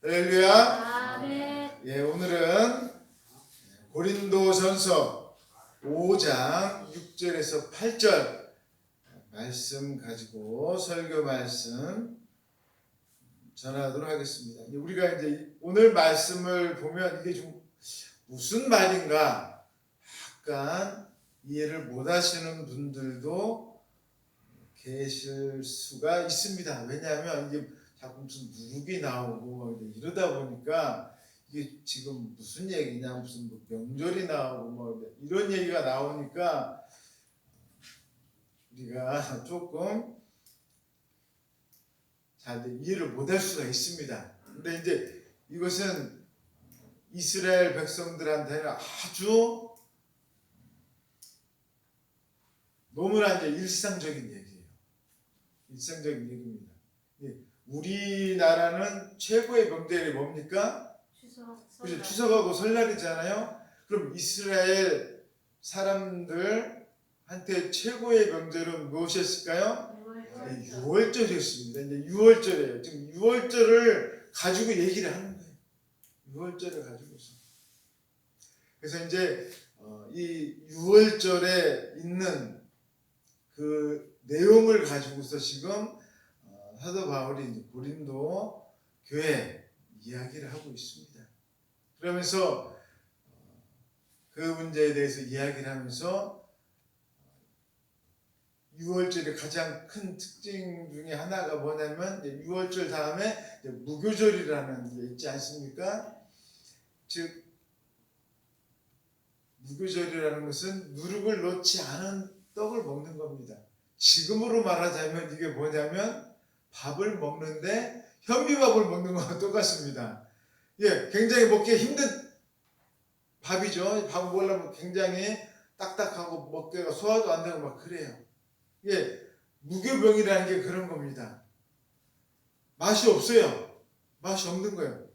할렐루야. 아멘. 예, 오늘은 고린도전서 5장 6절에서 8절 말씀 가지고 설교 말씀 전하도록 하겠습니다. 우리가 이제 오늘 말씀을 보면 이게 좀 무슨 말인가 약간 이해를 못 하시는 분들도 계실 수가 있습니다. 왜냐하면 이게 자꾸 무슨 누룩이 나오고 이러다 보니까 이게 지금 무슨 얘기냐, 무슨 뭐 명절이 나오고 뭐 이런 얘기가 나오니까 우리가 조금 잘 이해를 못 할 수가 있습니다. 근데 이제 이것은 이스라엘 백성들한테는 아주 너무나 이제 일상적인 얘기예요. 일상적인 얘기입니다. 우리나라는 최고의 명절이 뭡니까? 그렇죠. 추석하고 설날이잖아요. 그럼 이스라엘 사람들한테 최고의 명절은 무엇이었을까요? 네, 유월절이었습니다. 이제 유월절이에요. 지금 유월절을 가지고 얘기를 하는 거예요. 유월절을 가지고서. 그래서 이제 이 유월절에 있는 그 내용을 가지고서 지금 사도 바울이 고린도 교회 이야기를 하고 있습니다. 그러면서 그 문제에 대해서 이야기를 하면서 유월절의 가장 큰 특징 중에 하나가 뭐냐면 유월절 다음에 무교절이라는 게 있지 않습니까? 즉 무교절이라는 것은 누룩을 넣지 않은 떡을 먹는 겁니다. 지금으로 말하자면 이게 뭐냐면 밥을 먹는데 현미밥을 먹는 거와 똑같습니다. 예, 굉장히 먹기 힘든 밥이죠. 밥을 먹으려면 굉장히 딱딱하고 먹기가 소화도 안 되고 막 그래요. 예, 무교병이라는 게 그런 겁니다. 맛이 없어요. 맛이 없는 거예요.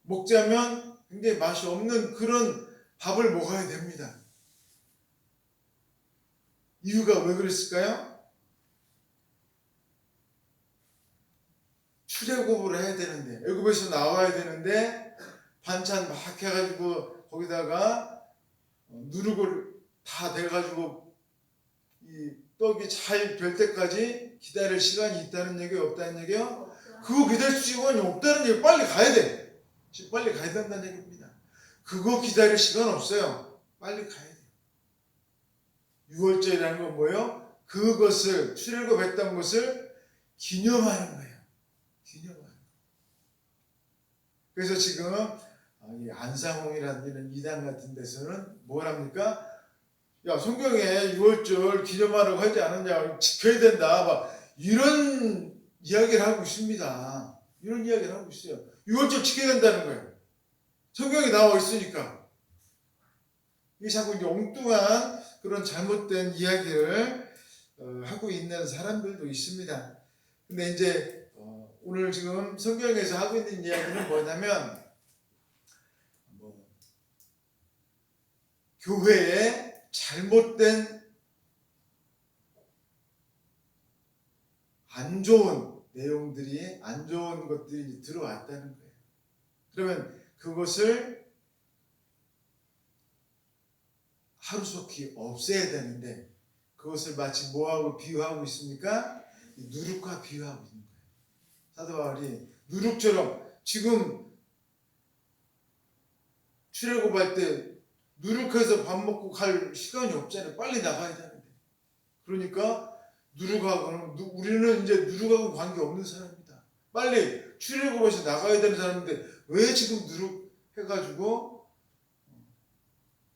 먹자면 굉장히 맛이 없는 그런 밥을 먹어야 됩니다. 이유가 왜 그랬을까요? 출애굽을 해야 되는데, 애굽에서 나와야 되는데 반찬 막 해가지고 거기다가 누룩을 다 대가지고 이 떡이 잘 될 때까지 기다릴 시간이 있다는 얘기요, 없다는 얘기요? 그거 기다릴 시간이 없다는 얘기. 빨리 가야 돼. 빨리 가야 된다는 얘기입니다. 그거 기다릴 시간 없어요. 빨리 가야 돼. 유월절이라는 건 뭐예요? 그것을 출애굽했던 것을 기념하는 거예요. 기념하는 거예요. 그래서 지금 안상홍이라는 이런 이단 같은 데서는 뭘 합니까? 야, 성경에 유월절 기념하라고 하지 않았냐? 지켜야 된다. 막 이런 이야기를 하고 있습니다. 이런 이야기를 하고 있어요. 유월절 지켜야 된다는 거예요. 성경에 나와 있으니까. 이게 자꾸 이제 엉뚱한 그런 잘못된 이야기를 하고 있는 사람들도 있습니다. 근데 이제 오늘 지금 성경에서 하고 있는 이야기는 뭐냐면 교회에 잘못된 안 좋은 내용들이, 안 좋은 것들이 들어왔다는 거예요. 그러면 그것을 하루속히 없애야 되는데 그것을 마치 뭐하고 비유하고 있습니까? 누룩과 비유하고 있는 거예요. 사도 바울이 누룩처럼 지금 출애굽할 때 누룩해서 밥 먹고 갈 시간이 없잖아요. 빨리 나가야 되는데. 그러니까 누룩하고는 우리는 이제 누룩하고 관계없는 사람입니다. 빨리 출애굽해서 나가야 되는 사람인데 왜 지금 누룩해가지고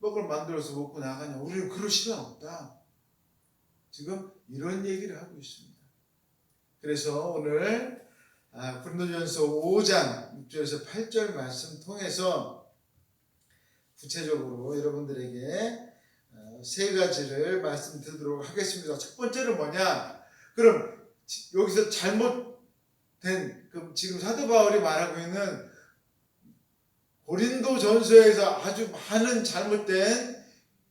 떡을 만들어서 먹고 나가냐. 우리는 그럴 시간 없다. 지금 이런 얘기를 하고 있습니다. 그래서 오늘 고린도전서 5장 6절에서 8절 말씀 통해서 구체적으로 여러분들에게 세 가지를 말씀드리도록 하겠습니다. 첫 번째는 뭐냐? 그럼 여기서 잘못된 지금 사도 바울이 말하고 있는 고린도전서에서 아주 많은 잘못된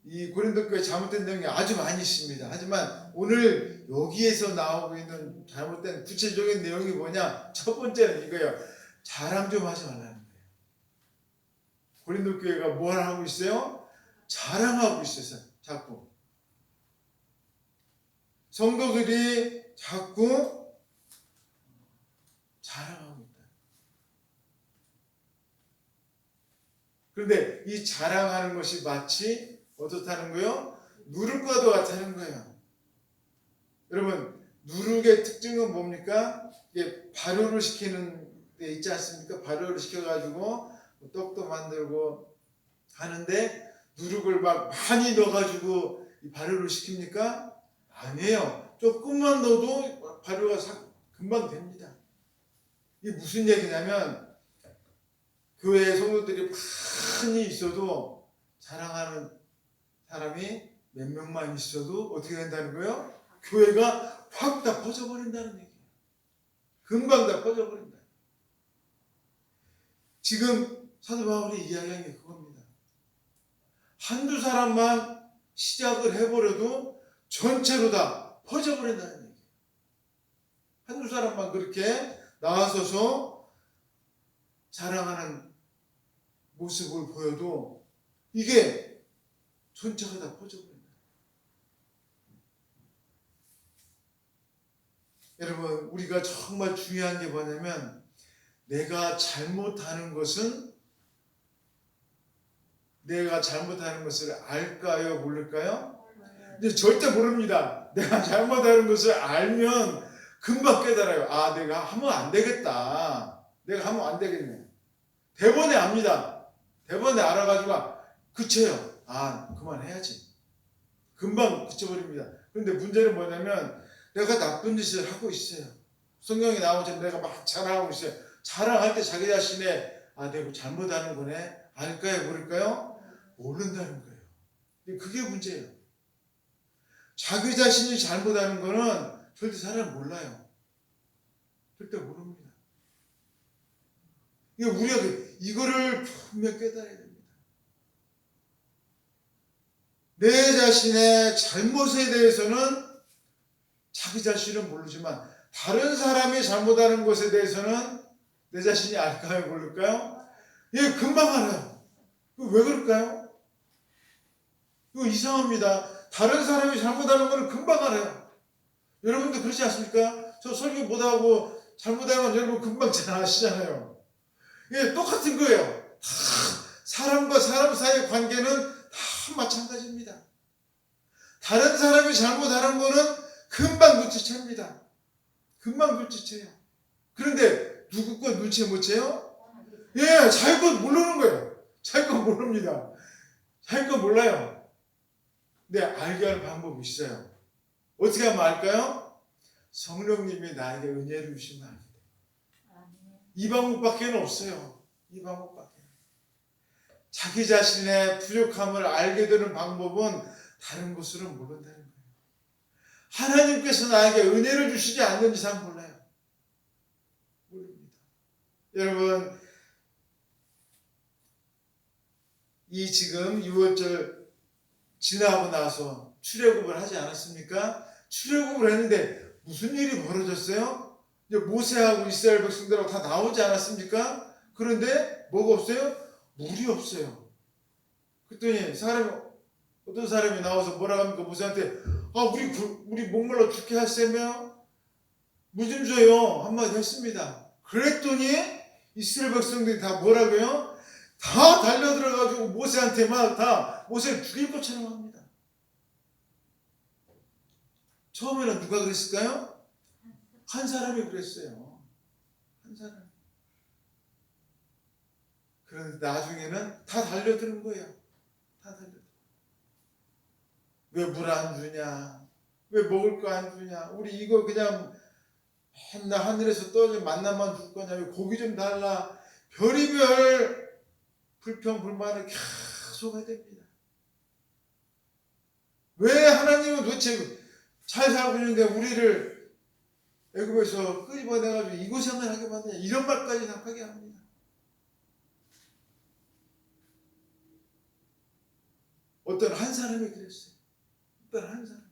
이 고린도 교회 잘못된 내용이 아주 많이 있습니다. 하지만 오늘 여기에서 나오고 있는 잘못된 구체적인 내용이 뭐냐? 첫 번째는 이거예요. 자랑 좀 하지 말라는 거예요. 고린도 교회가 뭘 하고 있어요? 자랑하고 있어요. 자꾸 성도들이 자꾸 자랑하고 있다. 그런데 이 자랑하는 것이 마치 어떻다는 거예요? 누룩과도 같다는 거예요. 여러분, 누룩의 특징은 뭡니까? 이게 발효를 시키는 데 있지 않습니까? 발효를 시켜가지고 떡도 만들고 하는데 누룩을 막 많이 넣어가지고 발효를 시킵니까? 아니에요. 조금만 넣어도 발효가 금방 됩니다. 이게 무슨 얘기냐면 교회에 성도들이 많이 있어도 자랑하는 사람이 몇 명만 있어도 어떻게 된다는 거예요? 교회가 확 다 퍼져버린다는 얘기예요. 금방 다 퍼져버린다. 지금 사도 바울이 이야기한 게 그겁니다. 한두 사람만 시작을 해버려도 전체로 다 퍼져버린다는 얘기예요. 한두 사람만 그렇게 나와서서 자랑하는 모습을 보여도 이게 전체가 다 퍼져버린다. 여러분, 우리가 정말 중요한 게 뭐냐면 내가 잘못하는 것을 알까요? 모를까요? 근데 절대 모릅니다. 내가 잘못하는 것을 알면 금방 깨달아요. 아, 내가 하면 안 되겠다. 내가 하면 안 되겠네. 대번에 압니다. 대번에 알아가지고 그쳐요. 아, 그만해야지. 금방 그쳐버립니다. 그런데 문제는 뭐냐면 내가 나쁜 짓을 하고 있어요. 성경에 나오죠. 내가 막 자랑하고 있어요. 자랑할 때 자기 자신의 내가 잘못하는 거네. 알까요? 모를까요? 모른다는 거예요. 그게 문제예요. 자기 자신이 잘못하는 거는 절대 사람 몰라요. 절대 모릅니다. 우리가 이거를 분명 깨달아야 됩니다. 내 자신의 잘못에 대해서는 자기 자신은 모르지만 다른 사람이 잘못하는 것에 대해서는 내 자신이 알까요? 모를까요? 금방 알아요. 왜 그럴까요? 이거 이상합니다. 다른 사람이 잘못하는 거는 금방 알아요. 여러분도 그렇지 않습니까? 저 설교 못하고 잘못하면 여러분 금방 잘 아시잖아요. 똑같은 거예요. 다 사람과 사람 사이의 관계는 다 마찬가지입니다. 다른 사람이 잘못하는 거는 금방 눈치챕니다. 금방 눈치채요. 그런데 누구 거 눈치 못 채요? 자기 거 모르는 거예요. 자기 거 모릅니다. 자기 거 몰라요. 근데 알게 하는 방법이 있어요. 어떻게 하면 알까요? 성령님이 나에게 은혜를 주시면 알게 돼요. 이 방법밖에 없어요. 이 방법밖에. 자기 자신의 부족함을 알게 되는 방법은 다른 것으로는 모른다는 거예요. 하나님께서 나에게 은혜를 주시지 않는 이상 몰라요. 모릅니다. 여러분, 이 지금 6월절 지나고 나서 출애굽을 하지 않았습니까? 출애굽을 했는데 무슨 일이 벌어졌어요? 이제 모세하고 이스라엘 백성들하고 다 나오지 않았습니까? 그런데 뭐가 없어요? 물이 없어요. 그랬더니 어떤 사람이 나와서 뭐라고 합니까? 모세한테 우리 목말라 죽게 하세요? 물 좀 줘요. 한마디 했습니다. 그랬더니 이스라엘 백성들이 다 뭐라고요? 다 달려들어가지고 모세한테 다 모세를 죽일 것처럼 합니다. 처음에는 누가 그랬을까요? 한 사람이 그랬어요. 한 사람. 그런데 나중에는 다 달려드는 거예요. 다 달려들어. 왜 물 안 주냐? 왜 먹을 거 안 주냐? 우리 이거 그냥 맨날 하늘에서 떨어진 만나만 줄 거냐? 왜 고기 좀 달라? 별의별 불평 불만을 계속 해야 됩니다. 왜 하나님은 도대체 잘 살고 있는데 우리를 애굽에서 끄집어내가지고 이 고생을 하게 만드냐? 이런 말까지 다 하게 합니다. 어떤 한 사람이 그랬어요. 어떤 한 사람.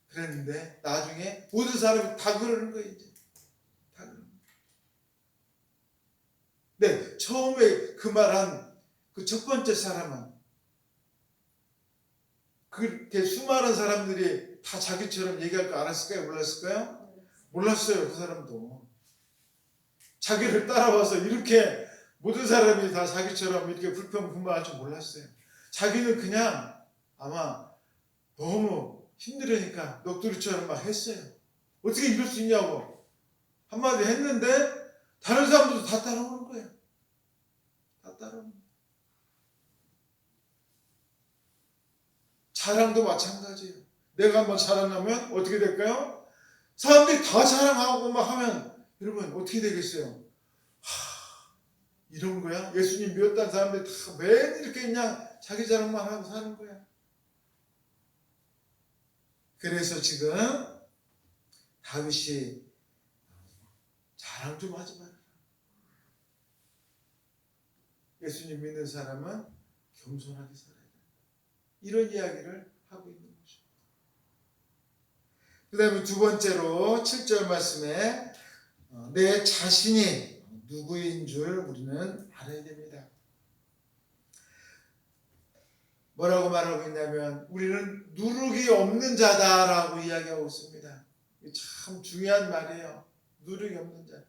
그랬는데 나중에 모든 사람이 다 그러는 거예요. 이제. 처음에 그 말한 그 첫 번째 사람은 그렇게 수많은 사람들이 다 자기처럼 얘기할 거 알았을까요? 몰랐을까요? 몰랐어요. 그 사람도. 자기를 따라와서 이렇게 모든 사람이 다 자기처럼 이렇게 불평불만할 줄 몰랐어요. 자기는 그냥 아마 너무 힘들으니까 넋두리처럼 막 했어요. 어떻게 이럴 수 있냐고 한마디 했는데 다른 사람들도 다 따라오는 거예요. 다 따라오는 거예요. 자랑도 마찬가지예요. 내가 한번 자랑하면 어떻게 될까요? 사람들이 다 자랑하고 막 하면 여러분 어떻게 되겠어요? 이런 거야? 예수님 믿었다는 사람들이 다 매일 이렇게 그냥 자기 자랑만 하고 사는 거야. 그래서 지금 다윗이 자랑 좀 하지 마라. 예수님 믿는 사람은 겸손하게 살아야 된다. 이런 이야기를 하고 있는 것입니다. 그 다음에 두 번째로 7절 말씀에 내 자신이 누구인 줄 우리는 알아야 됩니다. 뭐라고 말하고 있냐면 우리는 누룩이 없는 자다라고 이야기하고 있습니다. 참 중요한 말이에요. 누룩이 없는 자.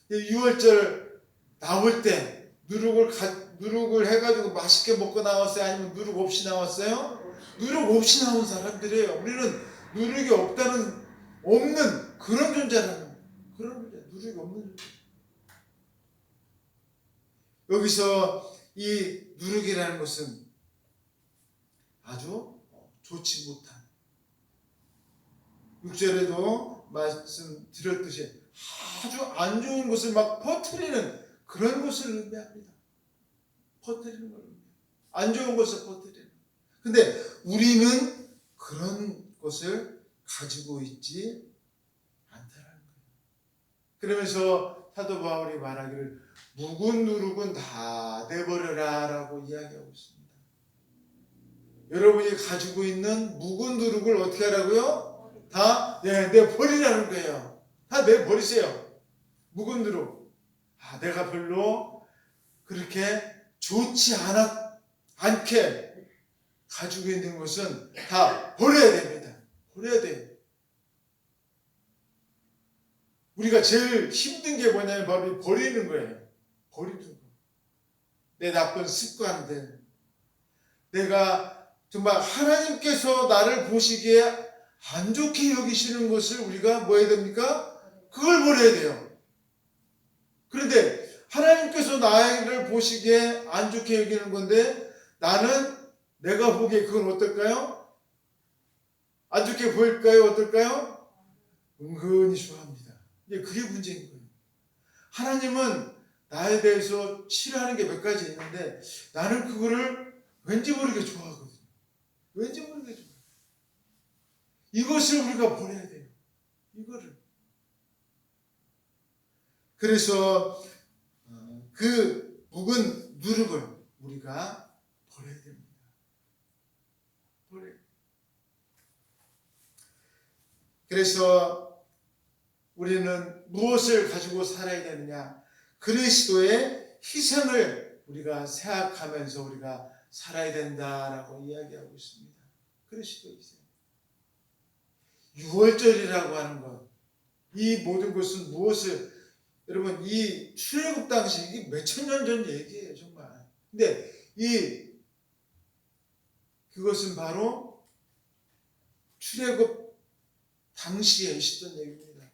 6월절 나올 때 누룩을 해가지고 맛있게 먹고 나왔어요? 아니면 누룩 없이 나왔어요? 누룩 없이 나온 사람들이에요. 우리는 누룩이 없는 그런 존재라는 거예요. 그런 존재, 누룩이 없는 존재. 여기서 이 누룩이라는 것은 아주 좋지 못한 6절에도 말씀드렸듯이 아주 안 좋은 것을 막 퍼뜨리는 그런 것을 의미합니다. 퍼뜨리는 걸 의미해요. 안 좋은 것을 퍼뜨리는. 근데 우리는 그런 것을 가지고 있지 않다라는 거예요. 그러면서 사도 바울이 말하기를 묵은 누룩은 다 내버려라 라고 이야기하고 있습니다. 여러분이 가지고 있는 묵은 누룩을 어떻게 하라고요? 다 내버리라는 거예요. 다 내버리세요. 묵은 누룩. 내가 별로 그렇게 좋지 않게 가지고 있는 것은 다 버려야 됩니다. 버려야 돼요. 우리가 제일 힘든 게 뭐냐면 바로 버리는 거예요. 버리는 거. 내 나쁜 습관들. 내가 정말 하나님께서 나를 보시기에 안 좋게 여기시는 것을 우리가 뭐 해야 됩니까? 그걸 버려야 돼요. 그런데 하나님께서 나를 보시기에 안 좋게 여기는 건데 나는 내가 보기에 그건 어떨까요? 안 좋게 보일까요? 어떨까요? 은근히 좋아합니다. 그게 문제인 거예요. 하나님은 나에 대해서 싫어하는 게 몇 가지 있는데 나는 그거를 왠지 모르게 좋아하거든요. 왠지 모르게 좋아해요. 이것을 우리가 버려야 돼요. 이거를. 그래서 그 묵은 누룩을 우리가 버려야 됩니다. 버려야 돼요. 그래서 우리는 무엇을 가지고 살아야 되느냐? 그리스도의 희생을 우리가 생각하면서 우리가 살아야 된다라고 이야기하고 있습니다. 그리스도의 희생. 6월절이라고 하는 것, 이 모든 것은 무엇을, 여러분, 이 출애굽 당시, 이게 몇천 년 전 얘기예요, 정말. 근데 그것은 바로 출애굽 당시에 있었던 얘기입니다.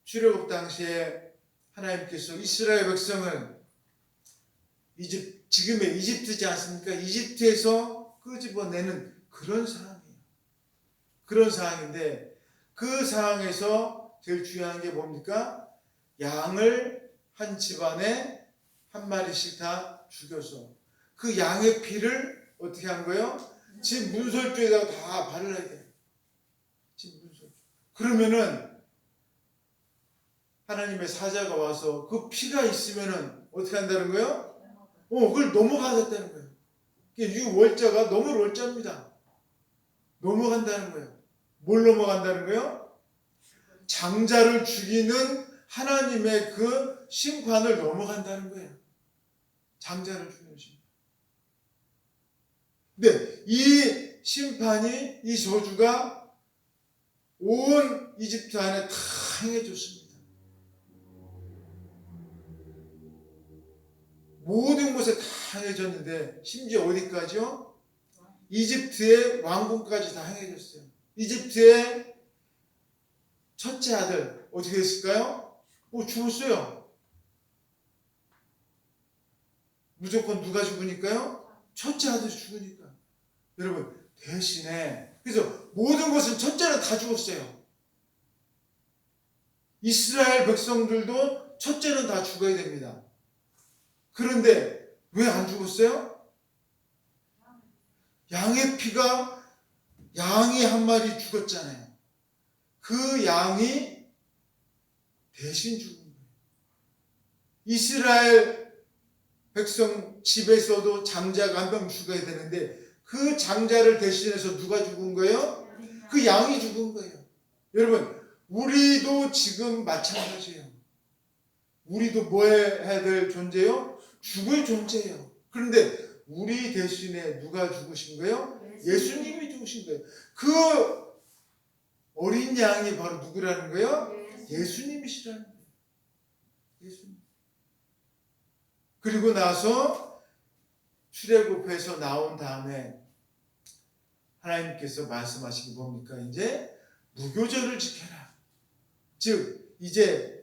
출애굽 당시에 하나님께서 이스라엘 백성을 지금의 이집트지 않습니까? 이집트에서 끄집어내는 그런 상황이에요. 그런 상황인데 그 상황에서 제일 중요한 게 뭡니까? 양을 한 집안에 한 마리씩 다 죽여서 그 양의 피를 어떻게 한 거예요? 집 문설주에다가 다 바르야 돼요. 집 문설주. 그러면은 하나님의 사자가 와서 그 피가 있으면은 어떻게 한다는 거예요? 그걸 넘어가겠다는 거예요. 유월자가 넘을 월자입니다. 넘어간다는 거예요. 뭘 넘어간다는 거예요? 장자를 죽이는 하나님의 그 심판을 넘어간다는 거예요. 장자를 죽이는 심판. 근데 이 심판이, 이 저주가 온 이집트 안에 다 행해졌습니다. 모든 곳에 다 행해졌는데 심지어 어디까지요? 이집트의 왕궁까지 다 행해졌어요. 이집트의 첫째 아들 어떻게 됐을까요? 죽었어요. 무조건 누가 죽으니까요? 첫째 아들이 죽으니까. 여러분, 대신에 그래서 모든 것은 첫째는 다 죽었어요. 이스라엘 백성들도 첫째는 다 죽어야 됩니다. 그런데 왜 안 죽었어요? 양의 피가, 양이 한 마리 죽었잖아요. 그 양이 대신 죽은 거예요. 이스라엘 백성 집에서도 장자가 한 명 죽어야 되는데 그 장자를 대신해서 누가 죽은 거예요? 그 양이 죽은 거예요. 여러분, 우리도 지금 마찬가지예요. 우리도 뭐 해야 될 존재요? 죽을 존재예요. 그런데 우리 대신에 누가 죽으신 거예요? 예수님이 죽으신 거예요. 그 어린 양이 바로 누구라는 거예요? 예수님이시라는 거예요. 예수님. 그리고 나서 출애굽해서 나온 다음에 하나님께서 말씀하신 게 뭡니까? 이제 무교절을 지켜라. 즉 이제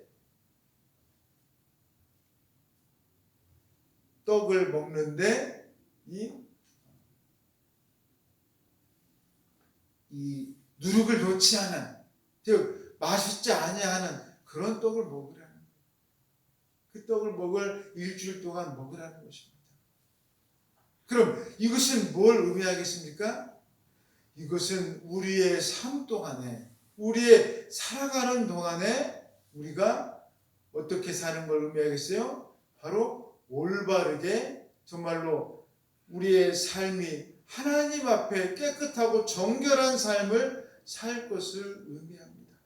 떡을 먹는데 이 누룩을 놓지 않은, 즉 맛있지 아니하는 그런 떡을 먹으라는 거예요. 그 떡을 먹을 일주일 동안 먹으라는 것입니다. 그럼 이것은 뭘 의미하겠습니까? 이것은 우리의 삶 동안에, 우리의 살아가는 동안에 우리가 어떻게 사는 걸 의미하겠어요? 바로 올바르게 정말로 우리의 삶이 하나님 앞에 깨끗하고 정결한 삶을 살 것을 의미합니다.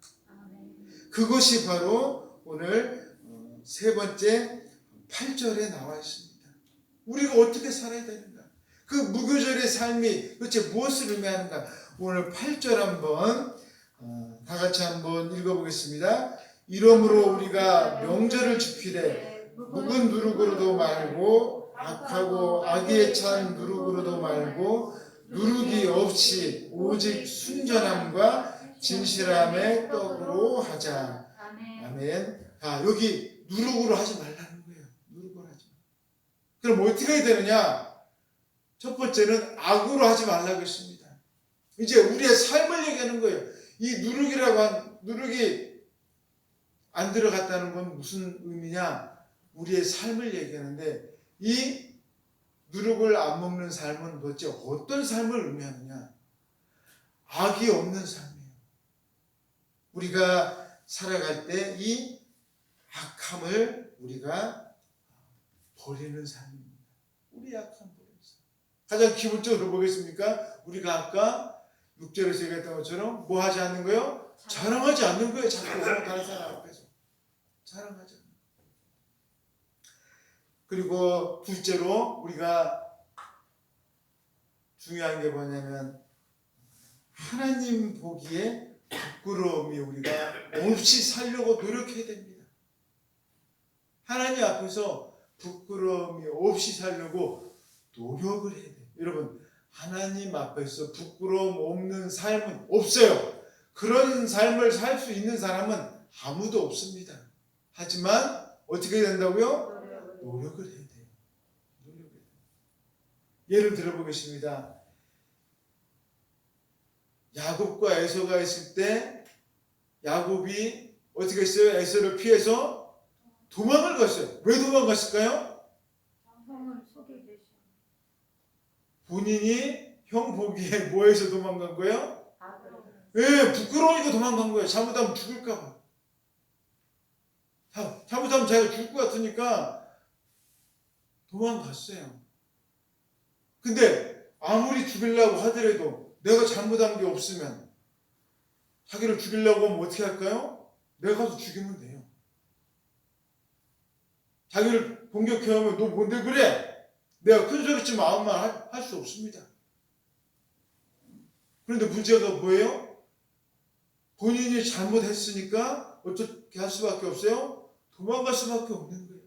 그것이 바로 오늘 세 번째 8절에 나와 있습니다. 우리가 어떻게 살아야 되는가? 그 무교절의 삶이 도대체 무엇을 의미하는가? 오늘 8절 한번 다 같이 한번 읽어보겠습니다. 이러므로 우리가 명절을 지키되 묵은 누룩으로도 말고 악하고 악에 찬 누룩으로도 말고 누룩이 없이 오직 순전함과 진실함의 떡으로 하자. 아멘. 여기 누룩으로 하지 말라는 거예요. 누룩으로 하지 마. 그럼 어떻게 해야 되느냐? 첫 번째는 악으로 하지 말라고 했습니다. 이제 우리의 삶을 얘기하는 거예요. 이 누룩이 안 들어갔다는 건 무슨 의미냐? 우리의 삶을 얘기하는데 이 누룩을 안 먹는 삶은 도대체 어떤 삶을 의미하느냐? 악이 없는 삶이에요. 우리가 살아갈 때 이 악함을 우리가 버리는 삶입니다. 우리 악함 버리는 삶. 가장 기본적으로 보겠습니까? 우리가 아까 6절에서 얘기했던 것처럼 뭐 하지 않는 거예요? 자랑하지 않는 거예요. 자꾸 다른 사람 앞에서. 자랑하지 않는 거예요. 그리고 둘째로 우리가 중요한 게 뭐냐면 하나님 보기에 부끄러움이 우리가 없이 살려고 노력해야 됩니다. 하나님 앞에서 부끄러움이 없이 살려고 노력을 해야 돼요. 여러분, 하나님 앞에서 부끄러움 없는 삶은 없어요. 그런 삶을 살 수 있는 사람은 아무도 없습니다. 하지만 어떻게 해야 된다고요? 노력을 해야 돼요. 예를 들어보겠습니다. 야곱과 에서가 있을 때 야곱이 어떻게 했어요? 에서를 피해서 도망을 갔어요. 왜 도망갔을까요? 본인이 형 보기에 뭐해서 도망간 거예요? 예, 부끄러우니까 도망간 거예요. 잘못하면 죽을까 봐. 잘못하면 자기가 죽을 것 같으니까 도망갔어요. 근데 아무리 죽이려고 하더라도 내가 잘못한 게 없으면 자기를 죽이려고 하면 어떻게 할까요? 내가 가서 죽이면 돼요. 자기를 공격해오면 너 뭔데 그래? 내가 큰 소리치 마음만 할 수 없습니다. 그런데 문제가 뭐예요? 본인이 잘못했으니까 어떻게 할 수밖에 없어요? 도망갈 수밖에 없는 거예요.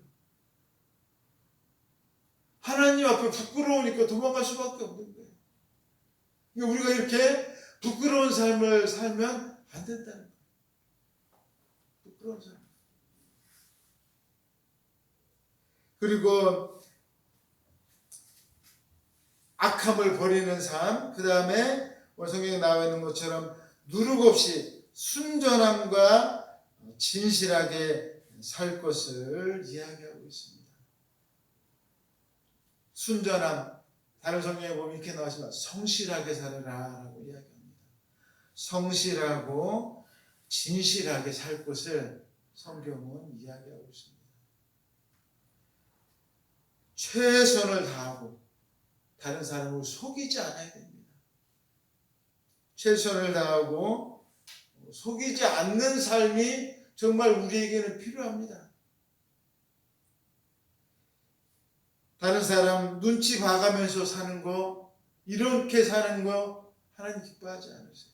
하나님 앞에 부끄러우니까 도망갈 수밖에 없는 거예요. 그러니까 우리가 이렇게 부끄러운 삶을 살면 안 된다는 거예요. 부끄러운 삶. 그리고 악함을 버리는 삶, 그 다음에 성경에 나와 있는 것처럼 누룩 없이 순전함과 진실하게 살 것을 이야기하고 있습니다. 순전함, 다른 성경에 보면 이렇게 나오지만 성실하게 살아라 라고 이야기합니다. 성실하고 진실하게 살 것을 성경은 이야기하고 있습니다. 최선을 다하고 다른 사람을 속이지 않아야 됩니다. 최선을 다하고 속이지 않는 삶이 정말 우리에게는 필요합니다. 다른 사람 눈치 봐가면서 사는 거, 이렇게 사는 거 하나님 기뻐하지 않으세요.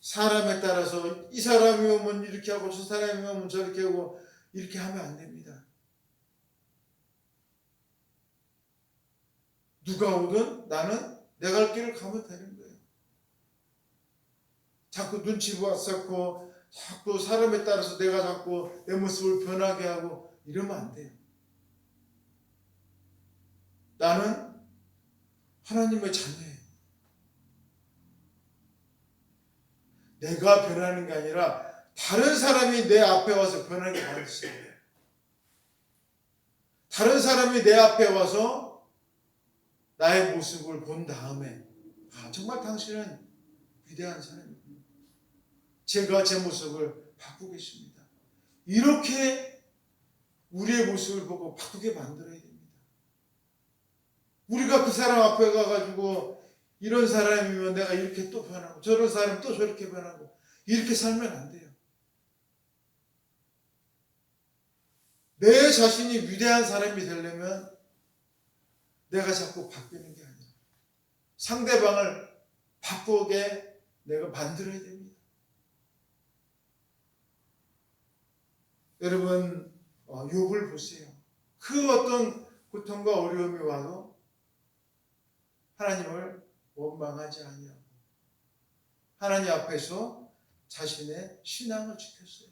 사람에 따라서 이 사람이 오면 이렇게 하고 저 사람이 오면 저렇게 하고 이렇게 하면 안 됩니다. 누가 오든 나는 내 갈 길을 가면 되는 거예요. 자꾸 눈치 보았었고 자꾸 사람에 따라서 내가 자꾸 내 모습을 변하게 하고 이러면 안 돼요. 나는 하나님의 자녀예요. 내가 변하는 게 아니라 다른 사람이 내 앞에 와서 변하게 하셨어요. 다른 사람이 내 앞에 와서 나의 모습을 본 다음에 정말 당신은 위대한 사람이군요. 제가 제 모습을 바꾸겠습니다. 이렇게 우리의 모습을 보고 바꾸게 만들어야 됩니다. 우리가 그 사람 앞에 가가지고 이런 사람이면 내가 이렇게 또 변하고 저런 사람 또 저렇게 변하고 이렇게 살면 안 돼요. 내 자신이 위대한 사람이 되려면 내가 자꾸 바뀌는 게 아니라 상대방을 바꾸게 내가 만들어야 됩니다. 여러분 욥을 보세요. 그 어떤 고통과 어려움이 와도 하나님을 원망하지 아니하고 하나님 앞에서 자신의 신앙을 지켰어요.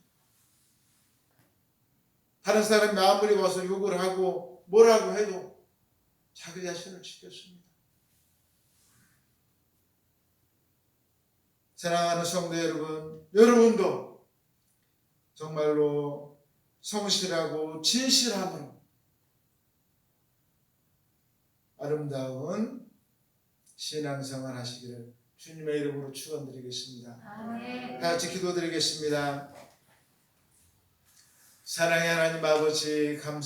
다른 사람이 아무리 와서 욕을 하고 뭐라고 해도 자기 자신을 지켰습니다. 사랑하는 성도 여러분, 여러분도 정말로 성실하고 진실함으로 아름다운 신앙생활 하시기를 주님의 이름으로 축원드리겠습니다. 다 같이 기도드리겠습니다. 사랑의 하나님 아버지 감사합니다.